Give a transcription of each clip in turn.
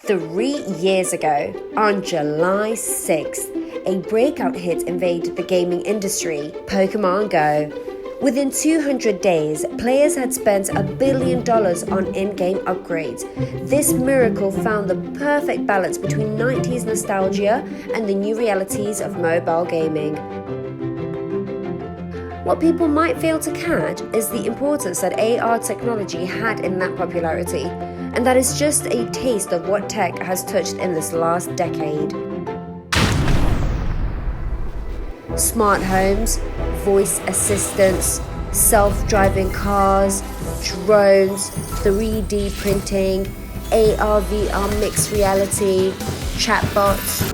3 years ago, on July 6th, a breakout hit invaded the gaming industry, Pokemon Go. Within 200 days, players had spent $1 billion on in-game upgrades. This miracle found the perfect balance between 90s nostalgia and the new realities of mobile gaming. What people might fail to catch is the importance that AR technology had in that popularity, and that is just a taste of what tech has touched in this last decade. Smart homes, voice assistants, self-driving cars, drones, 3D printing, AR/VR mixed reality, chatbots.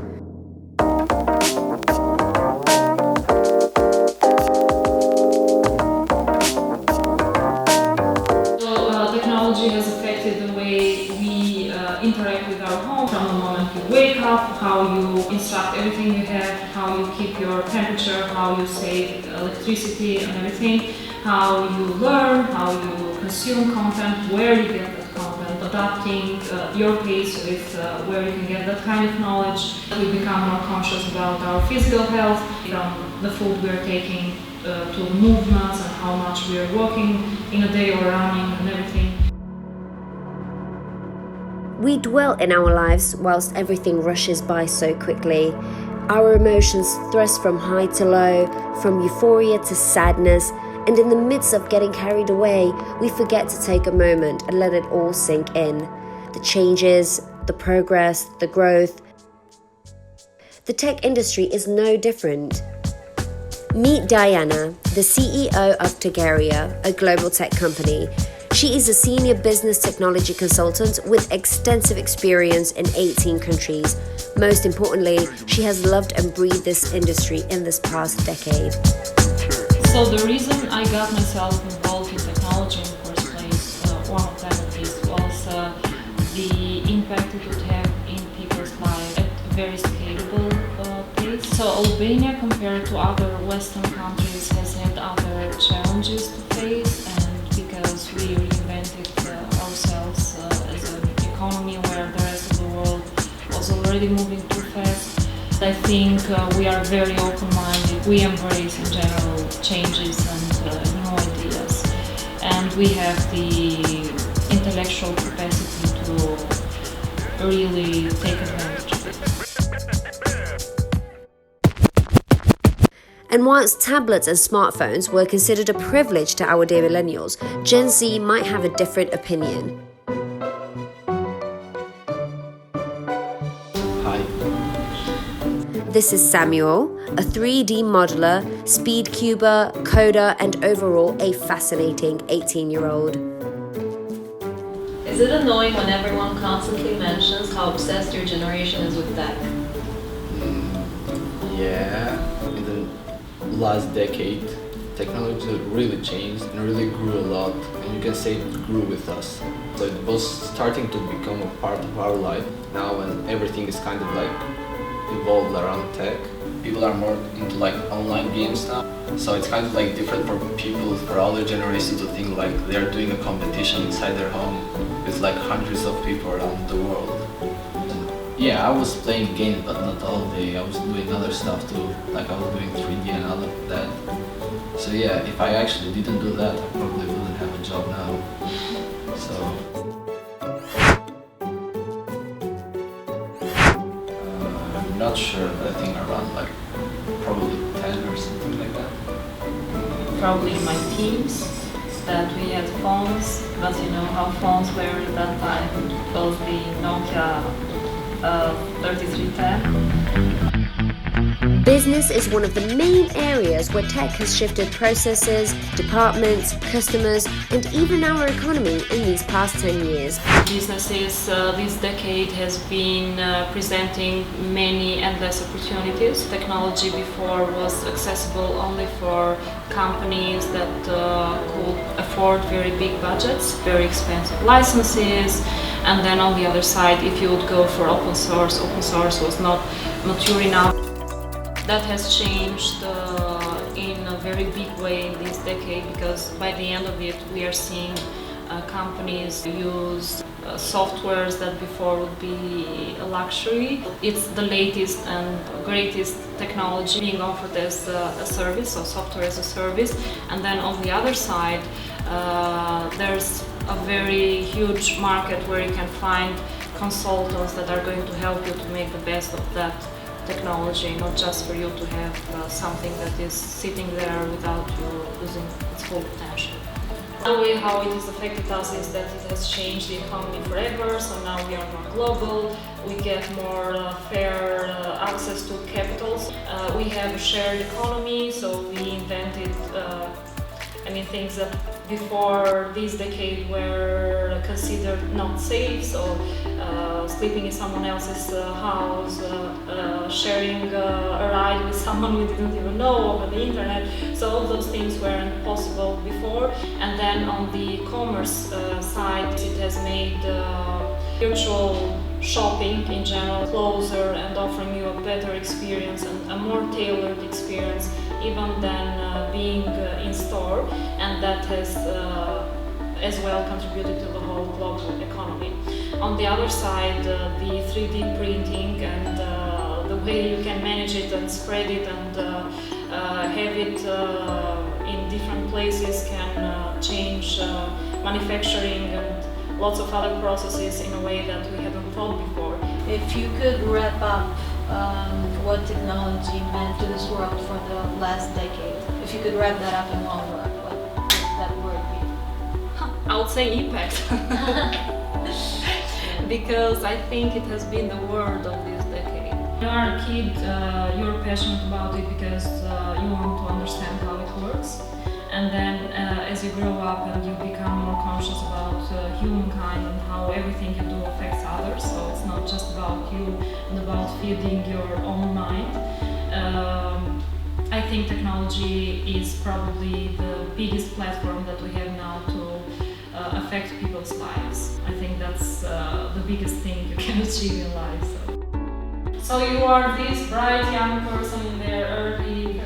Technology has affected the way we interact with our home from the moment you wake up, how you instruct everything you have, how you keep your temperature, how you save electricity and everything, how you learn, how you consume content, where you get that content, adapting your pace with where you can get that kind of knowledge. We become more conscious about our physical health, from the food we are taking to movements and how much we are walking in a day or running and everything. We dwell in our lives whilst everything rushes by so quickly. Our emotions thrust from high to low, from euphoria to sadness, and in the midst of getting carried away, we forget to take a moment and let it all sink in. The changes, the progress, the growth. The tech industry is no different. Meet Diana, the CEO of Tegeria, a global tech company. She is a senior business technology consultant with extensive experience in 18 countries. Most importantly, she has loved and breathed this industry in this past decade. So the reason I got myself involved in technology in the first place, one of them at least, was the impact it would have in people's lives at a very scalable pace. So Albania, compared to other Western countries, has had other challenges to face, and because we reinvented ourselves as an economy where the rest of the world was already moving too fast. I think we are very open-minded. We embrace, in general, changes and new ideas. And we have the intellectual capacity to really take advantage of it. And whilst tablets and smartphones were considered a privilege to our dear millennials, Gen Z might have a different opinion. Hi. This is Samuel, a 3D modeler, speed cuber, coder, and overall a fascinating 18-year-old. Is it annoying when everyone constantly mentions how obsessed your generation is with tech? Yeah. In the last decade, technology really changed and really grew a lot, and you can say it grew with us. So it was starting to become a part of our life now, and everything is kind of like evolved around tech. People are more into like online games now, so it's kind of like different for people, for older generations to think like they're doing a competition inside their home with like hundreds of people around the world. Yeah, I was playing games, but not all day. I was doing other stuff too, like I was doing 3D and all of that. So yeah, if I actually didn't do that, I probably wouldn't have a job now. So I'm not sure, but I think around like probably 10 or something like that. Probably in my teens, that we had phones, but you know how phones were at that time. It was the Nokia 3310. Business is one of the main areas where tech has shifted processes, departments, customers, and even our economy in these past 10 years. Businesses this decade has been presenting many endless opportunities. Technology before was accessible only for companies that could afford very big budgets, very expensive licenses, and then on the other side, if you would go for open source was not mature enough. That has changed in a very big way in this decade, because by the end of it we are seeing companies use softwares that before would be a luxury. It's the latest and greatest technology being offered as a service, so software as a service. And then on the other side, there's a very huge market where you can find consultants that are going to help you to make the best of that technology, not just for you to have something that is sitting there without you losing its full potential. The way how it has affected us is that it has changed the economy forever, so now we are more global, we get more fair access to capitals. We have a shared economy, so we invented things that before this decade were considered not safe, so sleeping in someone else's house, sharing a ride with someone we didn't even know over the internet. So all those things weren't possible before. And then on the commerce side, it has made virtual shopping in general closer and offering you a better experience and a more tailored experience even than being in store, and that has as well contributed to the whole global economy. On the other side, the 3D printing and the way you can manage it and spread it and have it in different places can change manufacturing and lots of other processes in a way that we haven't thought before. If you could wrap up what technology meant to this world for the last decade, if you could wrap that up in one word, what would that word be? I would say impact. Because I think it has been the word of this decade. When you are a kid, you're passionate about it because you want to understand how it works. And then as you grow up and you become more conscious about humankind and how everything you do affects others, so it's not just about you and about feeding your own mind. I think technology is probably the biggest platform that we have now to affect people's lives. I think that's the biggest thing you can achieve in life. So you are this bright young person in their early